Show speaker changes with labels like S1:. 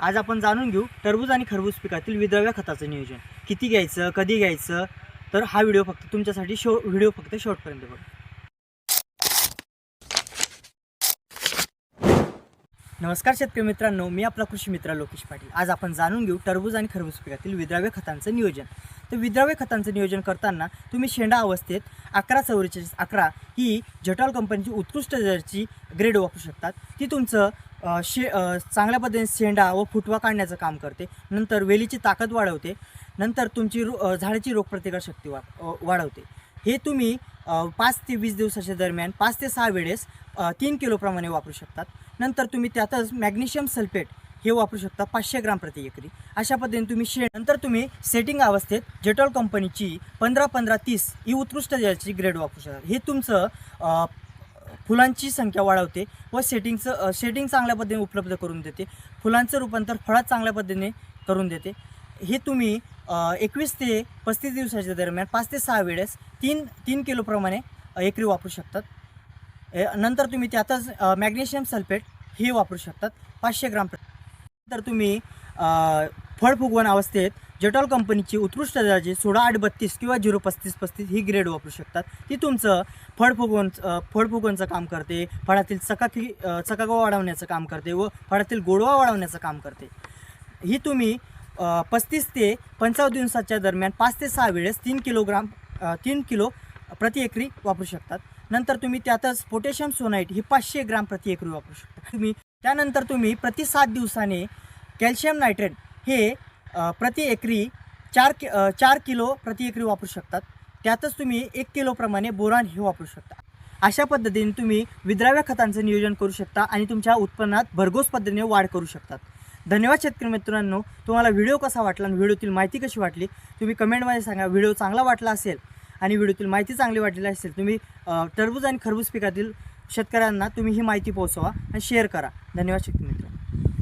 S1: आज आपण जाणून घेऊ टरबूज आणि खरबूज पिकातील विद्राव्य खताचं नियोजन किती घ्यायचं, कधी घ्यायचं. तर हा व्हिडिओ फक्त तुमच्यासाठी व्हिडिओ फक्त शेवटपर्यंत बघा. नमस्कार शेतकरी मित्रांनो, मी आपला कृषी मित्र लोकेश पाटील. आज आपण जाणून घेऊ टरबूज आणि खरबूज पिकातील विद्राव्य खतांचं नियोजन. तर विद्राव्य खतांचं नियोजन करताना तुम्ही शेंडा अवस्थेत 114411 ही जेटॉल कंपनीची उत्कृष्ट दर्जाची ग्रेड वापरू शकतात. ती तुमचं चांगल्या पद्धतीने शेंडा व फुटवा काढण्याचं काम करते. नंतर वेलीची ताकद वाढवते. नंतर तुमची झाडाची रोगप्रतिकारशक्ती वाढवते. हे तुम्ही 5 ते 20 दिवसाच्या दरम्यान 5 ते 6 वेळेस 3 किलोप्रमाणे वापरू शकतात. नंतर तुम्ही त्यातच मॅग्नेशियम सल्फेट हे वापरू शकता 500 ग्राम प्रति एकरी. अशा पद्धतीने तुम्ही नंतर तुम्ही सेटिंग अवस्थेत जेटॉल कंपनीची 15-15-30 ही उत्कृष्ट दर्जाची ग्रेड वापरू शकता. हे तुमचं फुलांची संख्या वाढवते व सेटिंग चांगल्या पद्धतीने उपलब्ध करून देते. फुलांचं रूपांतर फळात चांगल्या पद्धतीने करून देते. हे तुम्ही 21 ते 35 दिवसाच्या दरम्यान 5 ते 6 वेळेस 3 किलोप्रमाणे एकरी वापरू शकतात. नंतर तुम्ही त्यातच मॅग्नेशियम सल्फेट हे वापरू शकतात 500 ग्राम. तर तुम्ही फळ फुगवण अवस्थेत जेटॉल कंपनीची उत्कृष्ट दर्जाची 16-8-32 किंवा 0-35-35 ही ग्रेड वापरू शकतात. ती तुमचं फळ फुगवणचं काम करते, फळातील चकाकी वाढवण्याचं काम करते व फळातील गोडवा वाढवण्याचं काम करते. ही तुम्ही 35 ते 55 दिवसाच्या दरम्यान 5 ते 6 वेळेस 3 किलो प्रति एकरी वापरू शकतात. नंतर तुम्ही त्यातच पोटॅशियम सोनाईट ही 500 ग्राम प्रति एकरी वापरू शकता. त्यानंतर तुम्ही प्रति 7 दिवसाने कॅल्शियम नायट्रेट हे प्रति एकरी 4 किलो प्रति एकरी वापरू शकतात. त्यातच तुम्ही 1 किलोप्रमाणे बोरान हे वापरू शकता. अशा पद्धतीने तुम्ही विद्राव्य खतांचं नियोजन करू शकता आणि तुमच्या उत्पन्नात भरघोस पद्धतीने वाढ करू शकतात. धन्यवाद शेतकरी मित्रांनो. तुम्हाला व्हिडिओ कसा वाटला आणि व्हिडिओतील माहिती कशी वाटली तुम्ही कमेंटमध्ये सांगा. व्हिडिओ चांगला वाटला असेल आणि व्हिडिओतील माहिती चांगली वाटलेली असेल तुम्ही टरबूज आणि खरबूज पिकातील शेतकऱ्यांना तुम्ही ही माहिती पोहोचवा आणि शेअर करा. धन्यवाद शेतकरी मित्रांनो.